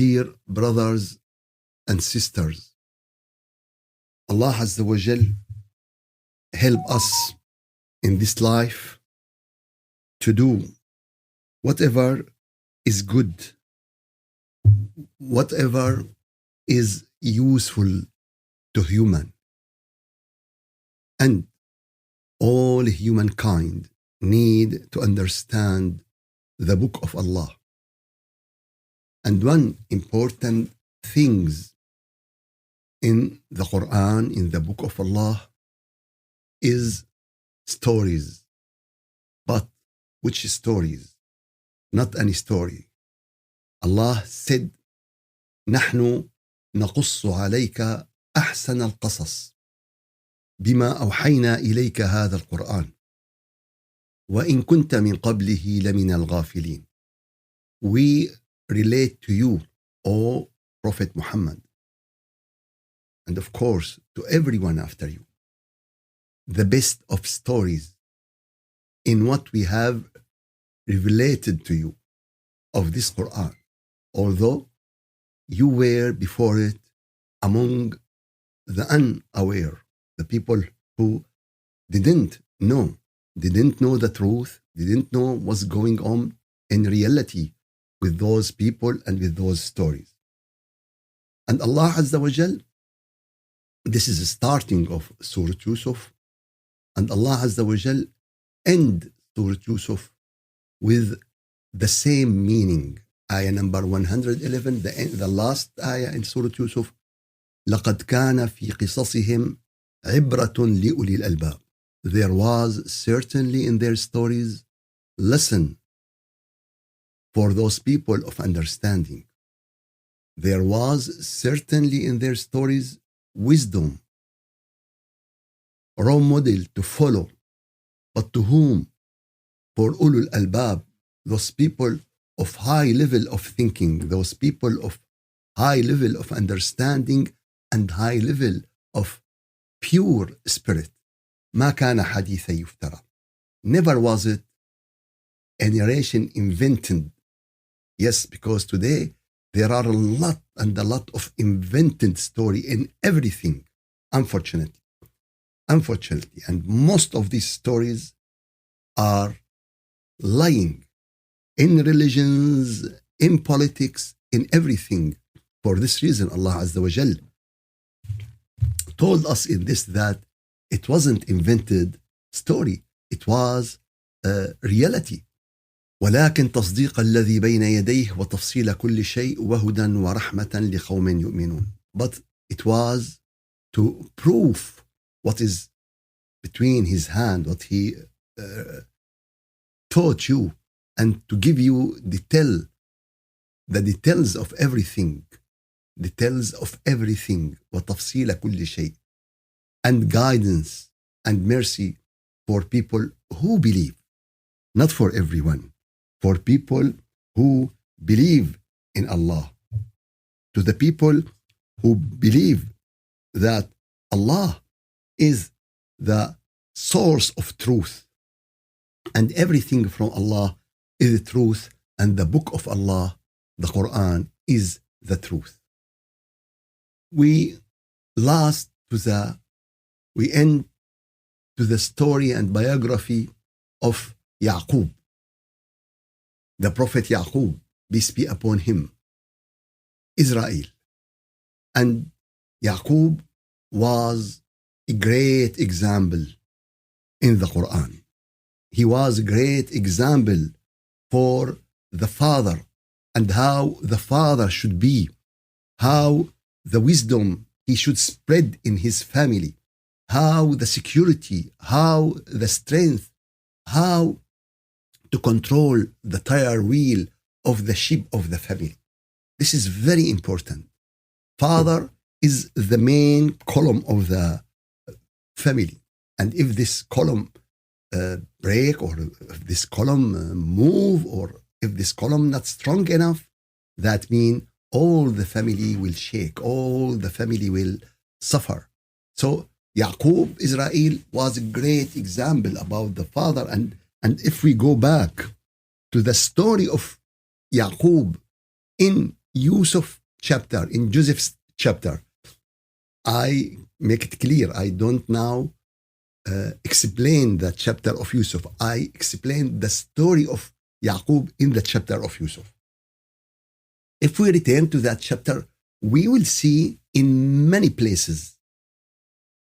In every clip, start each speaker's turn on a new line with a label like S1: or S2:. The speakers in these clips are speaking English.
S1: dear brothers and sisters, Allah Azza wa Jal help us in this life to do whatever is good, whatever is useful to human. And all humankind need to understand the book of Allah. And one important things in the Quran, in the book of Allah, is stories. But which stories? Not any story. Allah said, نحن نقص عليك أحسن القصص بما أوحينا إليك هذا القرآن وإن كنت من قبله لمن الغافلين. We relate to you, O Prophet Muhammad, and of course to everyone after you, the best of stories in what we have revelated to you of this Quran, although you were before it among the unaware, the people who didn't know the truth, didn't know what's going on in reality with those people and with those stories. And Allah Azza wa Jal, this is the starting of Surah Yusuf, and Allah Azza wa Jal end Surah Yusuf with the same meaning. Ayah number 111, the last ayah in Surah Yusuf, لَقَدْ كَانَ فِي قِصَصِهِمْ عِبْرَةٌ لِأُولِي الْأَلْبَابِ. There was certainly in their stories lesson for those people of understanding. There was certainly in their stories wisdom, role model to follow. But to whom? For ulul albab, those people of high level of thinking, those people of high level of understanding and high level of pure spirit. ما كان حديثا يفترى. Never was it a narration invented. Yes, because today there are a lot of invented story in everything, unfortunately. And most of these stories are lying in religions, in politics, in everything. For this reason, Allah Azza wa Jal told us in this that it wasn't invented story. It was reality. ولكن تصديق الذي بين يديه وتفصيل كل شيء وهدى ورحمة لقوم يؤمنون. But it was to prove what is between his hand, what he taught you, and to give you the details of everything, وتفصيل كل شيء, and guidance and mercy for people who believe, not for everyone, for people who believe in Allah, to the people who believe that Allah is the source of truth and everything from Allah is the truth, and the book of Allah, the Quran, is the truth. We end to the story and biography of Yaqub, the Prophet Yaqub, peace be upon him, Israel. And Yaqub was a great example in the Quran. He was a great example for the father and how the father should be, how the wisdom he should spread in his family, how the security, how the strength, how to control the tire wheel of the ship of the family. This is very important. Father is the main column of the family. And if this column break, or if this column move, or if this column not strong enough, that means all the family will shake, all the family will suffer. So Yaqub, Israel, was a great example about the father. And if we go back to the story of Yaqub in Yusuf chapter, in Joseph's chapter, I make it clear. I don't now explain the chapter of Yusuf. I explain the story of Yaqub in the chapter of Yusuf. If we return to that chapter, we will see in many places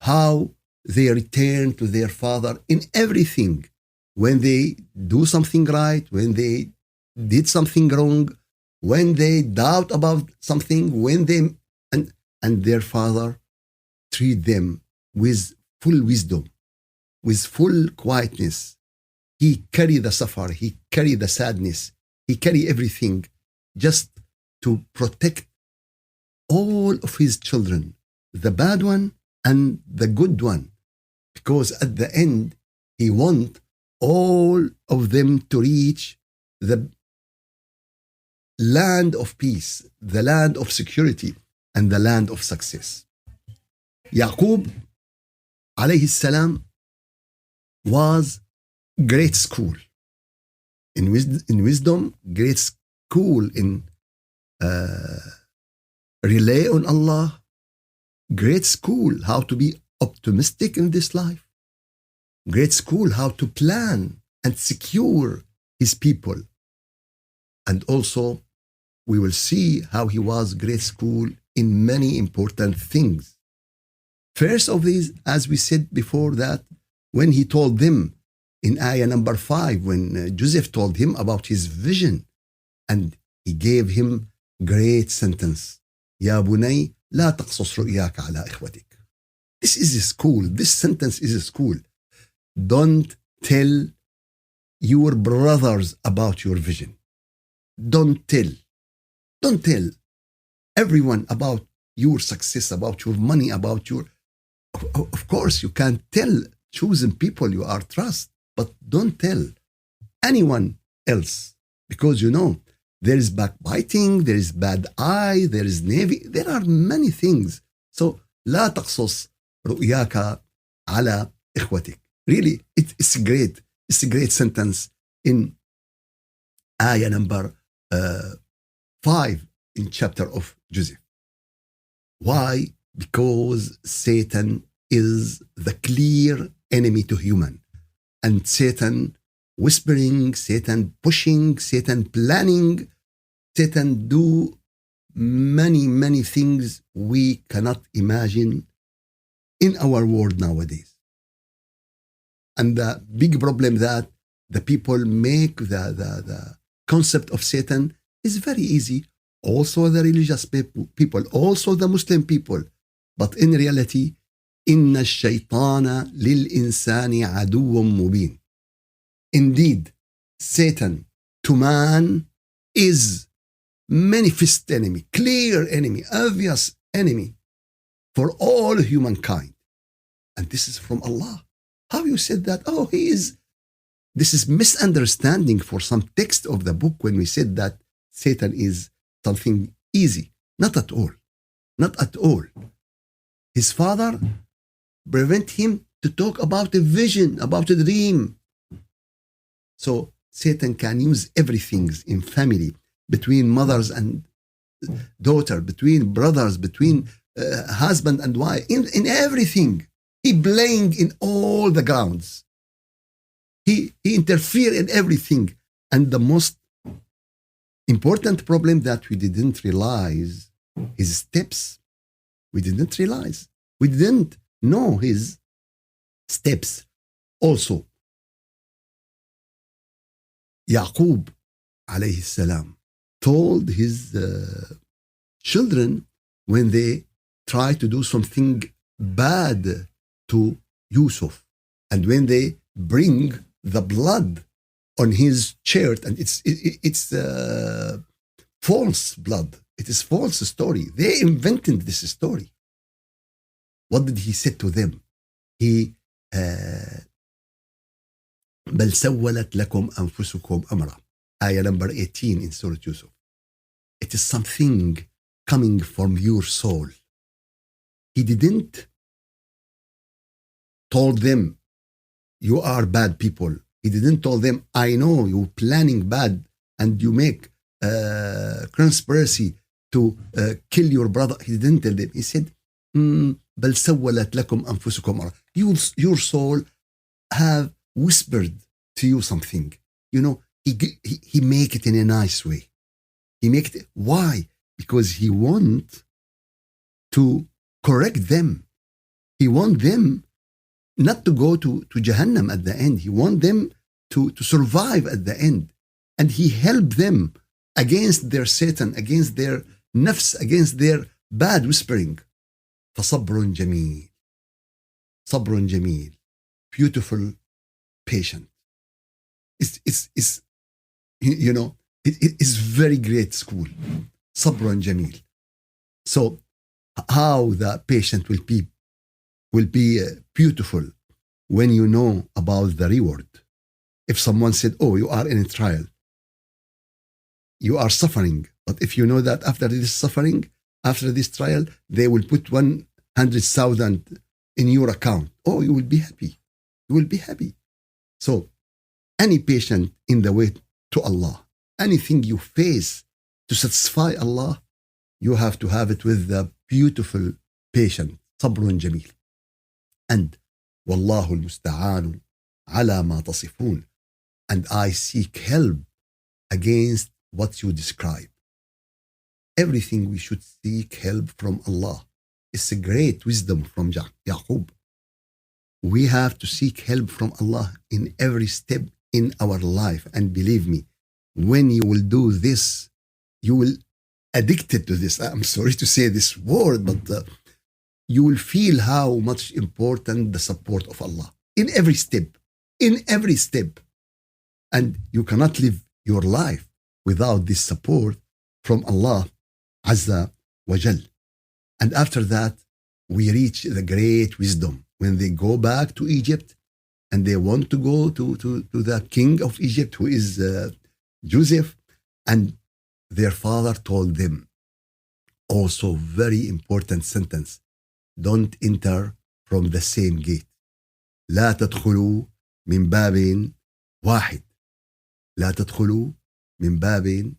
S1: how they return to their father in everything. When they do something right, when they did something wrong, when they doubt about something, when they and their father treat them with full wisdom, with full quietness. He carry the suffer, he carry the sadness, he carry everything just to protect all of his children, the bad one and the good one. Because at the end, he want all of them to reach the land of peace, the land of security, and the land of success. Yaqub, alayhi salam, was great school. In wisdom, great school in rely on Allah, great school how to be optimistic in this life, great school how to plan and secure his people. And also, we will see how he was great school in many important things. First of these, as we said before, that when he told them in ayah number 5, when Joseph told him about his vision, and he gave him great sentence, يا بني لا تقصص رؤياك على إخوتك. This is a school. This sentence is a school. Don't tell your brothers about your vision. Don't tell everyone about your success, about your money, about your... Of course, you can tell chosen people you are trust, but don't tell anyone else, because you know there is backbiting, there is bad eye, there is navy, there are many things. So لا تقصص رؤياك على إخوتك. Really, it's great. It's a great sentence in ayah number 5 in chapter of Joseph. Why? Because Satan is the clear enemy to human. And Satan whispering, Satan pushing, Satan planning, Satan do many things we cannot imagine in our world nowadays. And the big problem that the people make the concept of Satan is very easy. Also the religious people, also the Muslim people. But in reality, إن الشيطان للإنسان عدو مبين. Indeed, Satan to man is manifest enemy, clear enemy, obvious enemy for all humankind. And this is from Allah. How you said that? Oh, this is misunderstanding for some text of the book when we said that Satan is something easy. Not at all. Not at all. His father prevent him to talk about a vision, about a dream. So Satan can use everything in family, between mothers and daughter, between brothers, between husband and wife, in everything. He playing in all the grounds. He interfere in everything. And the most important problem that we didn't realize his steps. We didn't realize. We didn't know his steps. Also, Yaqub alayhi salam told his children when they try to do something bad to Yusuf, and when they bring the blood on his shirt, and it's false blood. It is false story. They invented this story. What did he say to them? He بل سولت لكم أنفسكم أمرا. Ayah number 18 in Surah Yusuf. It is something coming from your soul. He didn't told them you are bad people. He didn't told them I know you planning bad and you make conspiracy to kill your brother. He didn't tell them. He said, بل سولت لكم أنفسكم أمرا. Your soul have whispered to you something. You know, he make it in a nice way. He make it. Why? Because he want to correct them. He want them not to go to Jahannam at the end. He want them to survive at the end. And he helped them against their Satan, against their nafs, against their bad whispering. فصبر جميل. صبر جميل. Beautiful, patient. It's you know, it is very great school. صبر جميل. So how the patient will be beautiful when you know about the reward. If someone said, oh, you are in a trial, you are suffering, but if you know that after this suffering, after this trial, they will put 100,000 in your account, oh, you will be happy. You will be happy. So any patient in the way to Allah, anything you face to satisfy Allah, you have to have it with the beautiful patient. صبر جميل. And والله المستعان على ما تصفون. And I seek help against what you describe. Everything we should seek help from Allah. It's a great wisdom from Yaqub. We have to seek help from Allah in every step in our life. And believe me, when you will do this, you will addicted to this. I'm sorry to say this word, but you will feel how much important the support of Allah in every step, and you cannot live your life without this support from Allah Azza wa Jal. And after that, we reach the great wisdom when they go back to Egypt and they want to go to the king of Egypt, who is Joseph, and their father told them also very important sentence: don't enter from the same gate. لا تدخلوا من باب واحد. لا تدخلوا من باب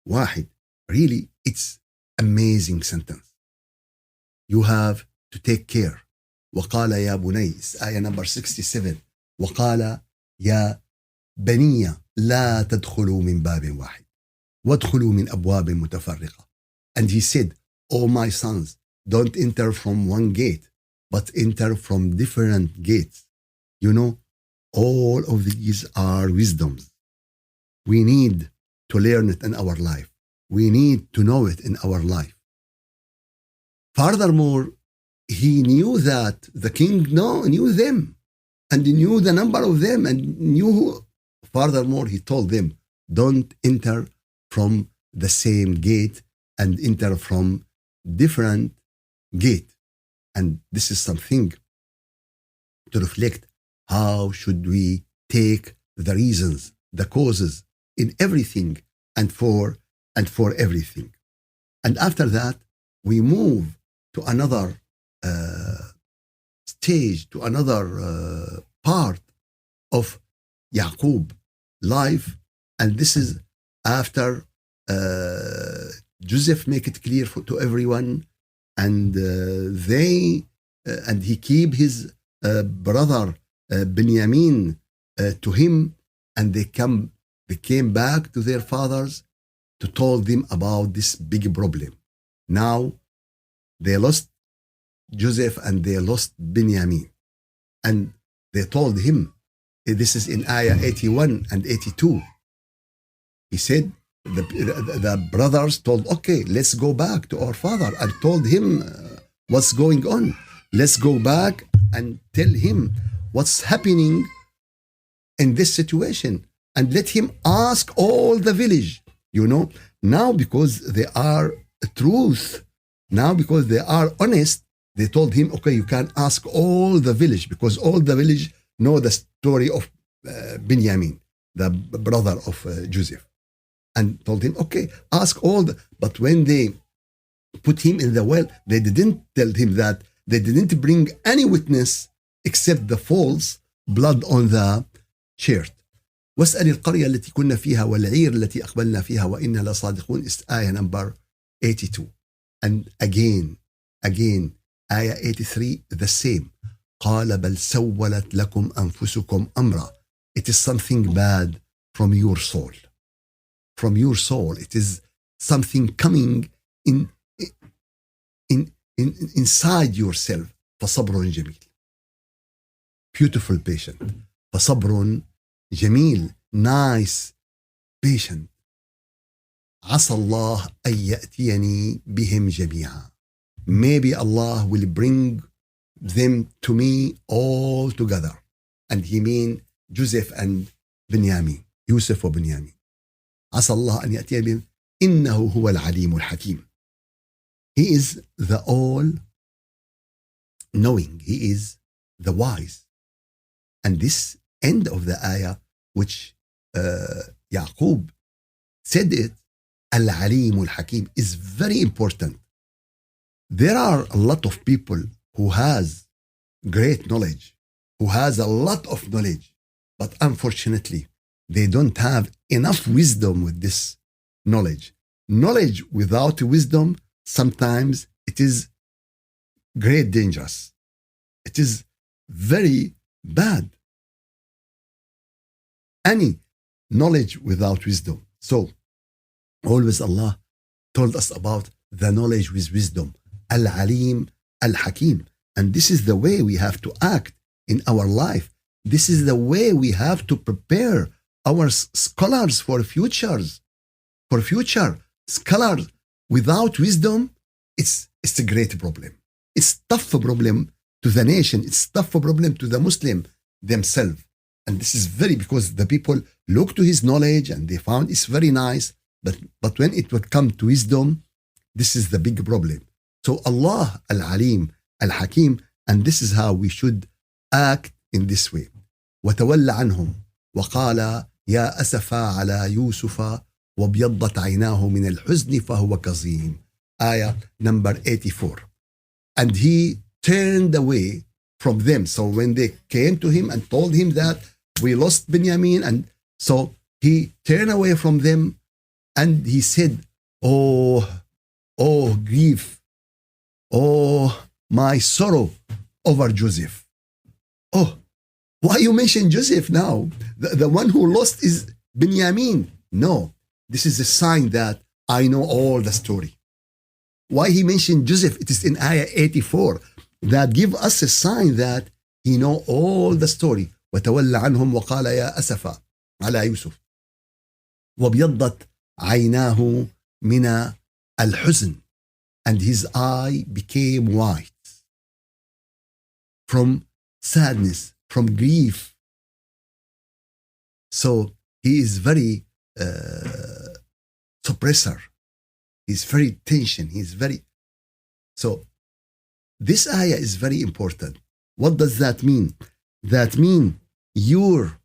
S1: واحد. Really, it's amazing sentence. You have to take care. وقال يا بني, آية number 67. وقال يا بني لا تدخلوا من باب واحد وادخلوا من أبواب متفرقة. And he said, oh my sons, don't enter from one gate, but enter from different gates. You know, all of these are wisdoms. We need to learn it in our life. We need to know it in our life. Furthermore, he knew that the king knew them and knew the number of them and knew. Furthermore, he told them, don't enter from the same gate and enter from different gate. And this is something to reflect. How should we take the reasons, the causes in everything and for everything? And after that, we move to another stage, to another part of Yaqub life. And this is after Joseph make it clear to everyone, and and he keep his brother Benjamin to him, and they came back to their fathers to tell them about this big problem. Now they lost Joseph and they lost Benjamin, and they told him, this is in Ayah 81 and 82. He said, the brothers told, okay, let's go back to our father, and told him what's going on. Let's go back and tell him what's happening in this situation, and let him ask all the village. You know, now because they are truth, now because they are honest, they told him, okay, you can ask all the village, because all the village know the story of Benjamin, the brother of Joseph. And told him, okay, ask all the, but when they put him in the well, they didn't tell him that. They didn't bring any witness except the false blood on the shirt. واسأل القرية التي كنا فيها والعير التي أقبلنا فيها وإنا لصادقون. Ayah number 82. And again, ayah 83, the same. قال بل سولت لكم أنفسكم أمرا. It is something bad from your soul. From your soul. It is something coming inside yourself. فصبر جميل. Beautiful patient. فصبر جميل. Nice patient. عسى الله أن يأتيني بهم جميعا. Maybe Allah will bring them to me all together. And he mean Joseph and Benjamin. Yusuf وبنيامين. عسى الله أن يأتي بهم. إنه هو العليم الحكيم. He is the all knowing. He is the wise. And this end of the ayah, which Yaqub said it, Al-Alim al-Hakim, is very important. There are a lot of people who has great knowledge, who has a lot of knowledge, but unfortunately, they don't have enough wisdom with this knowledge. Knowledge without wisdom, sometimes it is great dangerous. It is very bad. Any knowledge without wisdom. So, always Allah told us about the knowledge with wisdom. Al-Alim, Al-Hakim. And this is the way we have to act in our life. This is the way we have to prepare our scholars for futures. For future scholars without wisdom, it's a great problem. It's tough problem to the nation. It's tough problem to the Muslim themselves. And this is because the people look to his knowledge and they found it's very nice. But when it would come to wisdom, this is the big problem. So Allah Al-Alim, Al-Hakim, and this is how we should act in this way. وتولى عنهم وقال يا أسفا على يوسف وابيضت عيناه من الحزن فهو كظيم. Ayah number 84. And he turned away from them. So when they came to him and told him that we lost Benjamin, and so he turned away from them and he said, oh grief, oh my sorrow over Joseph. Oh, why you mention Joseph now? The one who lost is Benjamin. No, this is a sign that I know all the story. Why he mentioned Joseph? It is in ayah 84 that give us a sign that he know all the story. وتولى عنهم وقال يا أسفا على يوسف وابيضت عيناه من الحزن, and his eye became white from sadness, from grief. So he is very suppressor. He's very tension. He's very. So this ayah is very important. What does that mean? That means your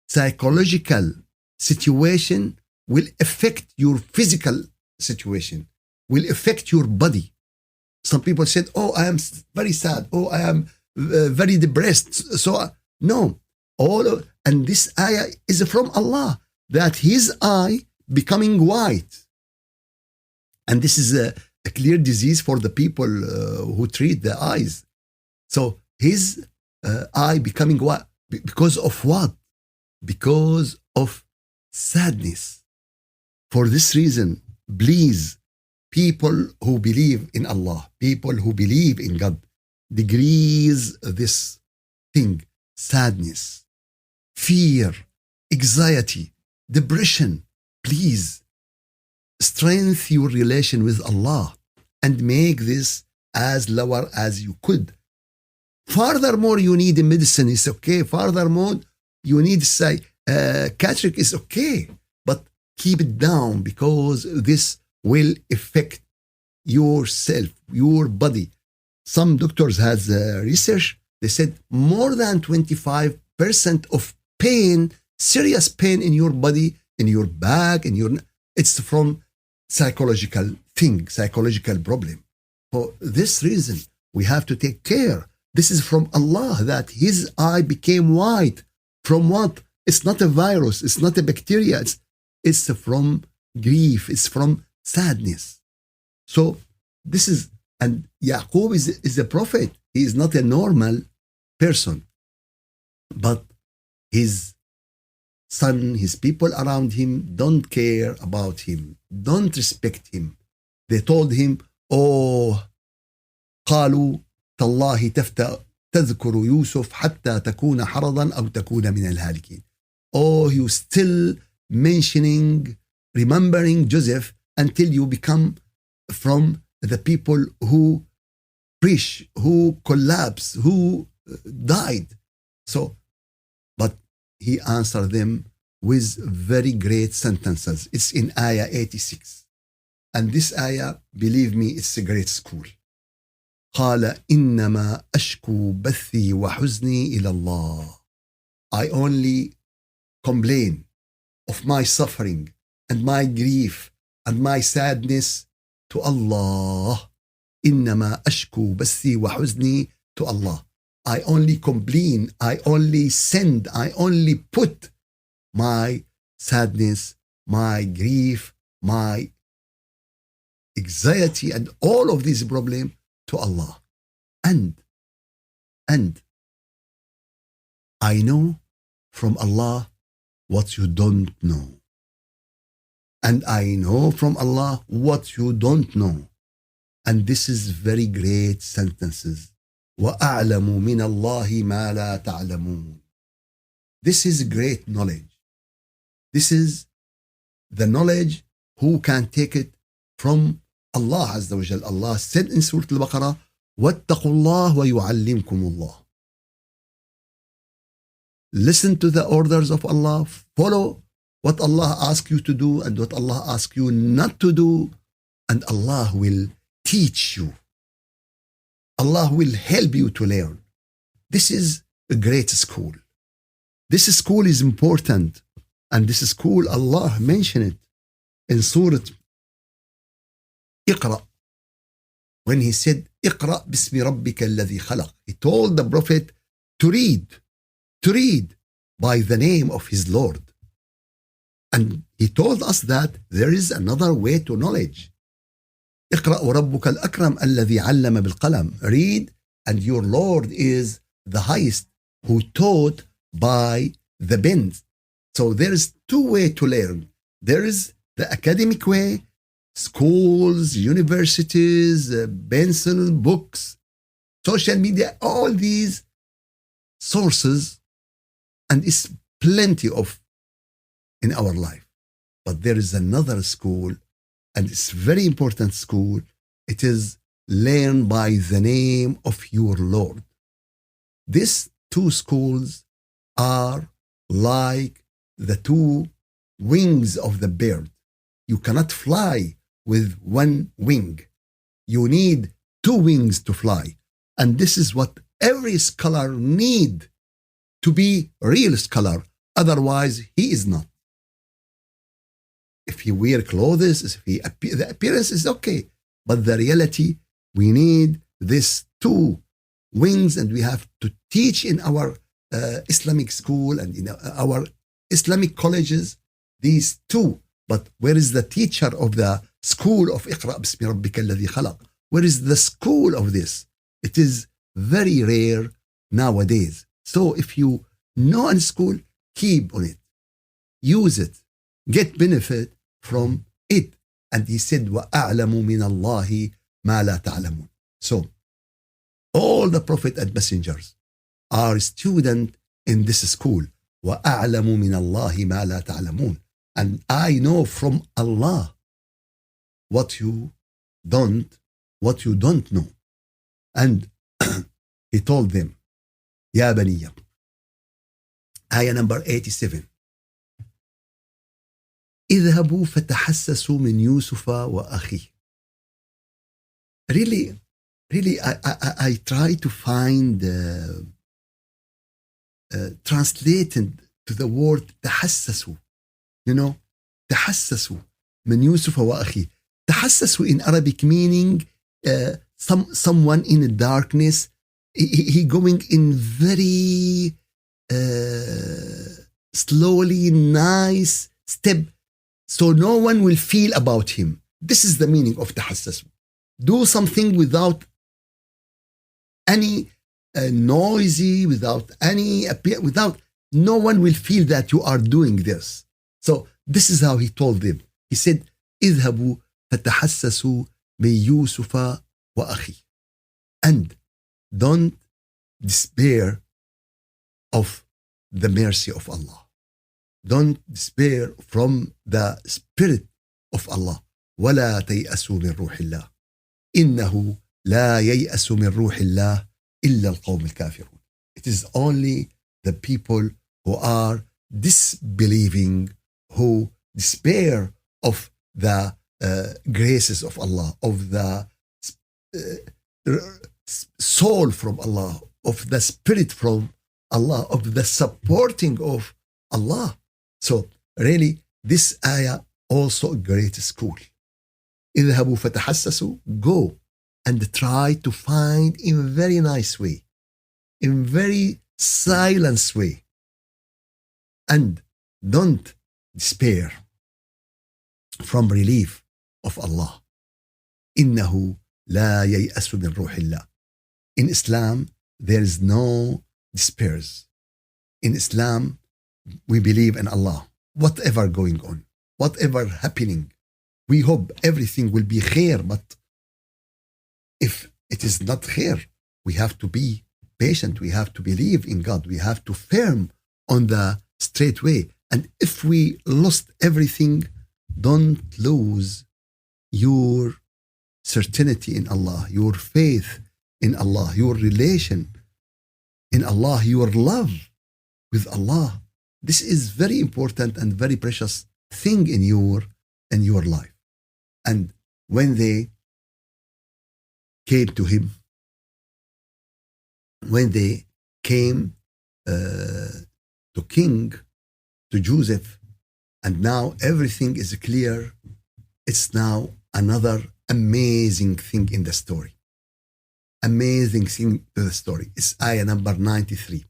S1: psychological situation will affect your physical situation, will affect your body. Some people said, oh, I am very sad. Oh, I am very depressed. So, no. And this ayah is from Allah, that his eye becoming white. And this is a clear disease for the people who treat the eyes. So his eye becoming white. Because of what? Because of sadness. For this reason, please, people who believe in Allah, people who believe in God, decrease this thing, sadness, fear, anxiety, depression. Please, strengthen your relation with Allah and make this as lower as you could. Furthermore, you need medicine, it's okay. Furthermore, you need psychiatric, is okay. But keep it down, because this will affect yourself, your body. Some doctors has research, they said more than 25% of pain, serious pain in your body, in your back, it's from psychological thing, psychological problem. For this reason, we have to take care. This is from Allah, that his eye became white. From what? It's not a virus. It's not a bacteria. It's from grief. It's from sadness. So this is, and Yaqub is a prophet. He is not a normal person, but his son, his people around him don't care about him, don't respect him. They told him, oh, قالوا تالله تذكر يوسف حتى تكون حرضا أو تكون من الهالكين. Oh, you still mentioning, remembering Joseph until you become from the people who perish, who collapse, who died. So, but he answered them with very great sentences. It's in Ayah 86. And this Ayah, believe me, it's a great school. قال إنما أشكو بثي وحزني إلى الله. I only complain of my suffering and my grief and my sadness to Allah. إنما أشكو بثي وحزني to Allah. I only complain, I only send, I only put my sadness, my grief, my anxiety and all of these problems to Allah. And I know from Allah what you don't know. And I know from Allah what you don't know. And this is very great sentences. وَأَعْلَمُ مِنَ اللَّهِ مَا لَا تَعْلَمُونَ. This is great knowledge. This is the knowledge who can take it from Allah Azza wa Jal. Allah said in Surah Al-Baqarah, وَاتَّقُوا اللَّهَ وَيُعَلِّمْكُمُ اللَّهِ. Listen to the orders of Allah. Follow what Allah asks you to do and what Allah asks you not to do. And Allah will teach you. Allah will help you to learn. This is a great school. This school is important. And this school, Allah mentioned it in Surah Iqra. When he said, Iqra bismi rabbika alladhi khalaq. He told the Prophet to read by the name of his Lord. And he told us that there is another way to knowledge. اقرأ وربك الأكرم الذي علم بالقلم. Read, and your Lord is the highest who taught by the pen. So there is two ways to learn. There is the academic way, schools, universities, pencil, books, social media, all these sources, and it's plenty of in our life. But there is another school, and it's very important school. It is learn by the name of your Lord. These two schools are like the two wings of the bird. You cannot fly with one wing. You need two wings to fly. And this is what every scholar need to be a real scholar. Otherwise, he is not. If he wear clothes, the appearance is okay. But the reality, we need these two wings, and we have to teach in our Islamic school and in our Islamic colleges these two. But where is the teacher of the school of Iqra bismi rabbika alladhi khalaq? Where is the school of this? It is very rare nowadays. So if you know in school, keep on it. Use it. Get benefit from it. And he said, وَأَعْلَمُ مِنَ اللَّهِ مَا لَا تَعْلَمُونَ. So, all the prophet and messengers are students in this school. وَأَعْلَمُ مِنَ اللَّهِ مَا لَا تَعْلَمُونَ. And I know from Allah what you don't know. And he told them, يا بني, ayah number 87. اذهبوا فتحسسوا من يوسف وأخيه. Really, I try to find translated to the word تحسسوا. You know, تحسسوا من يوسف وأخيه. تحسسوا in Arabic meaning someone in the darkness. He going in very slowly, nice step, so no one will feel about him. This is the meaning of تحسسوا. Do something without any noisy, without any without no one will feel that you are doing this. So this is how he told them. He said, اذهبوا فتحسسوا من يوسف وأخيه. And don't despair of the mercy of Allah. Don't despair from the spirit of Allah. ولا تيأسوا من روح الله. إنه لا ييأس من روح الله إلا القوم الكافرون. It is only the people who are disbelieving, who despair of the graces of Allah, of the soul from Allah, of the spirit from Allah, of the supporting of Allah. So really, this ayah also a great school. اذهبوا فتحسسوا, go and try to find in a very nice way, in very silent way, and don't despair from relief of Allah. إنه لا ييأس من روح الله. In Islam, there is no despairs. In Islam, we believe in Allah. Whatever going on, whatever happening, we hope everything will be khair. But if it is not khair, we have to be patient. We have to believe in God. We have to firm on the straight way. And if we lost everything, don't lose your certainty in Allah, your faith in Allah, your relation in Allah, your love with Allah. This is very important and very precious thing in your life. And when they came to him, when they came to King, to Joseph, and now everything is clear, it's now another amazing thing in the story. Amazing thing to the story. It's ayah number 93.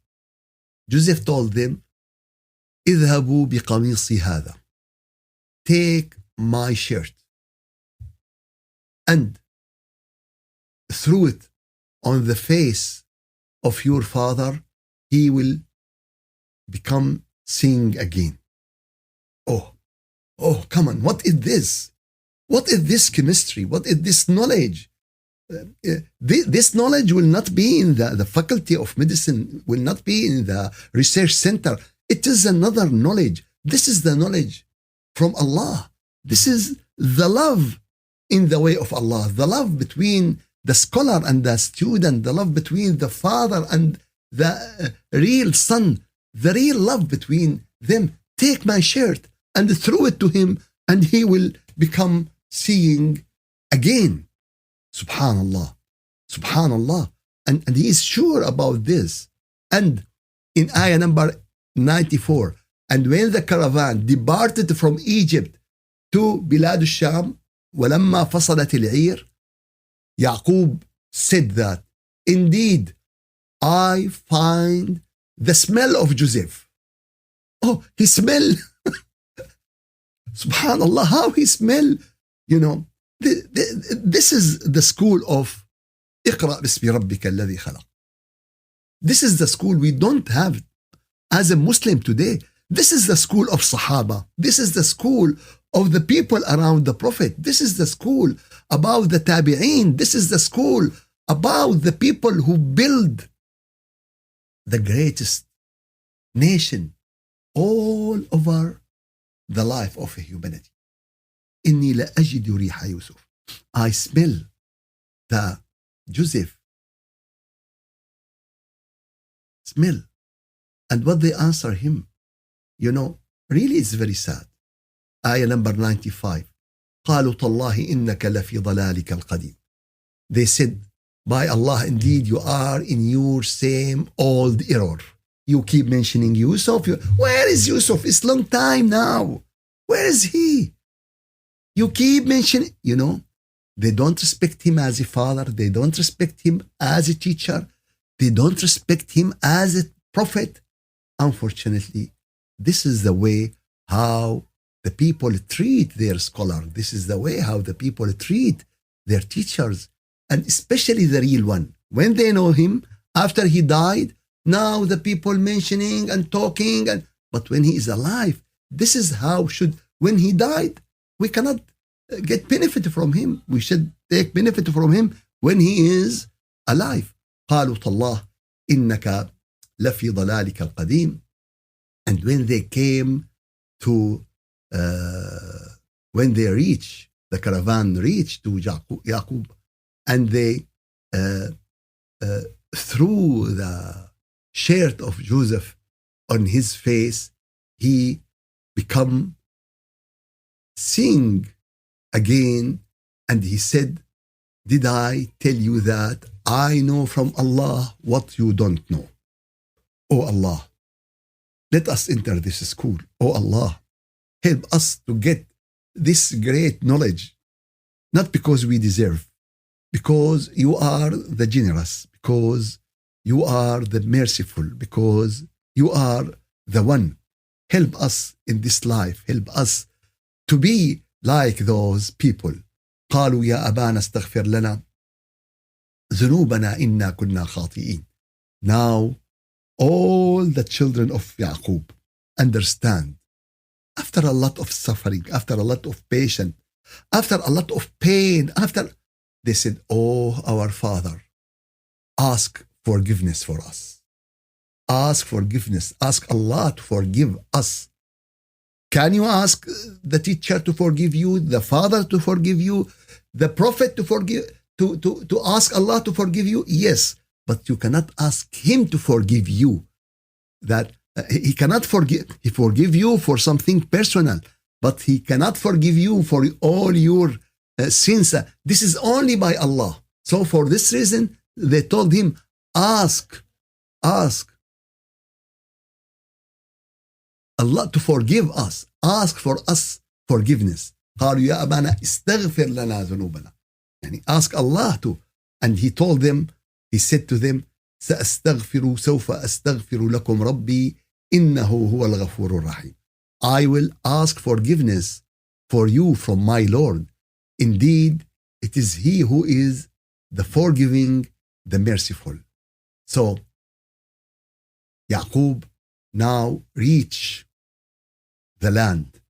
S1: Joseph told them, اذهبوا بقميصي هذا. Take my shirt and throw it on the face of your father. He will become seeing again. Oh, come on. What is this? What is this chemistry? What is this knowledge? This knowledge will not be in the faculty of medicine, will not be in the research center. It is another knowledge. This is the knowledge from Allah. This is the love in the way of Allah, the love between the scholar and the student, the love between the father and the real son, the real love between them. Take my shirt and throw it to him, and he will become seeing again. Subhanallah. Subhanallah. And he is sure about this. And in ayah number 94, and when the caravan departed from Egypt to Bilad al-Sham, ولما فصلت العير, Yaqub said that, indeed, I find the smell of Joseph. Oh, he smell. Subhanallah, how he smell. You know, this is the school of اقرأ باسم ربك الذي خلق. This is the school we don't have as a Muslim today. This is the school of Sahaba. This is the school of the people around the Prophet. This is the school about the Tabi'een. This is the school about the people who build the greatest nation all over the life of humanity. إني لأجد ريح يوسف. I smell the Joseph smell. And what they answer him, you know, really it's very sad. Ayah number 95. قالوا تالله إنك لفي ضلالك القديم. They said, by Allah, indeed you are in your same old error. You keep mentioning Yusuf. Where is Yusuf? It's long time now. Where is he? You keep mentioning, you know, they don't respect him as a father. They don't respect him as a teacher. They don't respect him as a prophet. Unfortunately, this is the way how the people treat their scholar. This is the way how the people treat their teachers, and especially the real one. When they know him, after he died, now the people mentioning and talking, but when he is alive, this is how should, when he died, we cannot get benefit from him. We should take benefit from him when he is alive. قالوا تالله إنك لفي ضلالك القديم. And when they came to, when they reach, the caravan reached to Yaqub, and they threw the shirt of Joseph on his face, he become sing again, and he said, did I tell you that I know from Allah what you don't know? Oh Allah, let us enter this school. Oh Allah, help us to get this great knowledge, not because we deserve, because you are the generous, because you are the merciful, because you are the one. Help us in this life. Help us to be like those people. قالوا يا أبانا استغفر لنا ذنوبنا إنا كنا خاطئين. Now all the children of Yaqub understand, after a lot of suffering, after a lot of patience, after a lot of pain, after they said, oh our father, ask forgiveness for us. Ask forgiveness. Ask Allah to forgive us. Can you ask the teacher to forgive you, the father to forgive you, the prophet to forgive, to ask Allah to forgive you? Yes, but you cannot ask him to forgive you. That he cannot forgive. He forgive you for something personal, but he cannot forgive you for all your sins. This is only by Allah. So for this reason, they told him, ask Allah to forgive us. Ask for us forgiveness. قالوا يا أبانا استغفر لنا ذنوبنا. يعني ask Allah to. And he told them, he said to them, سوف أستغفر لكم ربي إنه هو الغفور الرحيم. I will ask forgiveness for you from my Lord. Indeed, it is he who is the forgiving, the merciful. So, Yaqub now reach the land,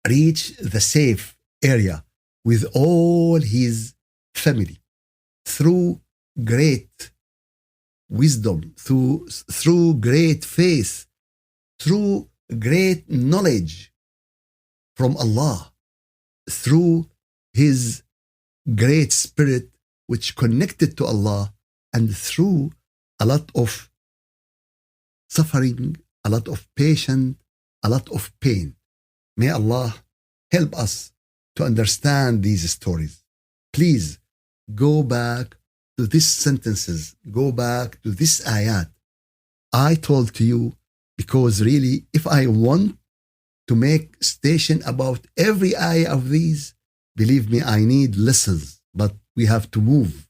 S1: reach the safe area with all his family through great wisdom, through great faith, through great knowledge from Allah, through his great spirit which connected to Allah, and through a lot of suffering, a lot of patience, a lot of pain. May Allah help us to understand these stories. Please go back to these sentences, go back to this ayat. I told to you because really, if I want to make station about every ayah of these, believe me, I need lessons, but we have to move.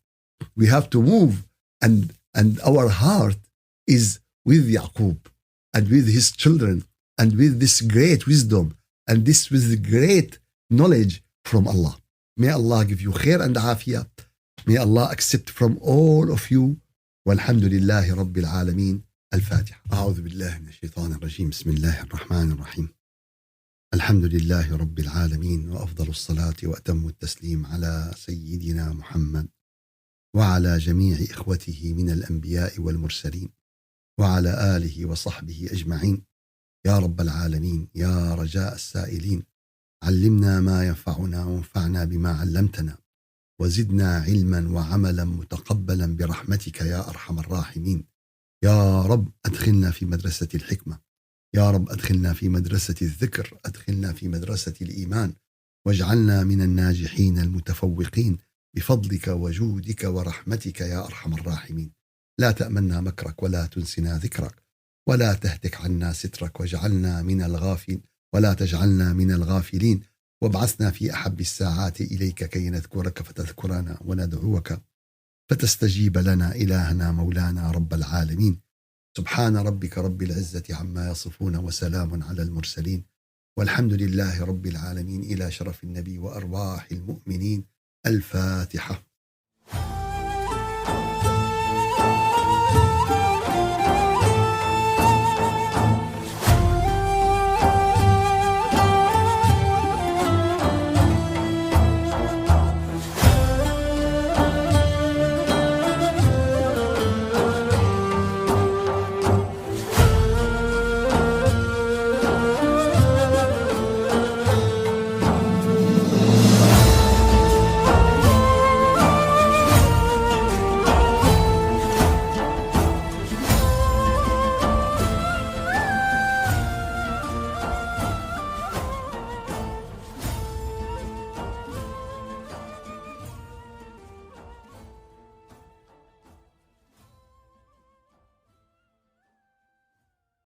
S1: We have to move, and our heart is with Yaqub and with his children and with this great wisdom and this with great knowledge from Allah. May Allah give you khair and afiyah. May Allah accept from all of you. Walhamdulillahi Rabbil Alameen. Al-Fatiha. أعوذ بالله من الشيطان الرجيم. بسم الله الرحمن الرحيم. الحمد لله رب العالمين، وأفضل الصلاة وأتم التسليم على سيدنا محمد وعلى جميع إخوته من الأنبياء والمرسلين وعلى آله وصحبه أجمعين. يا رب العالمين، يا رجاء السائلين، علمنا ما ينفعنا وانفعنا بما علمتنا وزدنا علما وعملا متقبلا برحمتك يا أرحم الراحمين. يا رب أدخلنا في مدرسة الحكمة، يا رب أدخلنا في مدرسة الذكر، أدخلنا في مدرسة الإيمان، واجعلنا من الناجحين المتفوقين بفضلك وجودك ورحمتك يا أرحم الراحمين. لا تأمنا مكرك ولا تنسنا ذكرك ولا تهتك عنا سترك، واجعلنا من الغافلين ولا تجعلنا من الغافلين، وابعثنا في أحب الساعات إليك كي نذكرك فتذكرنا وندعوك فتستجيب لنا إلهنا مولانا رب العالمين. سبحان ربك رب العزة عما يصفون وسلام على المرسلين والحمد لله رب العالمين. إلى شرف النبي وأرواح المؤمنين الفاتحة.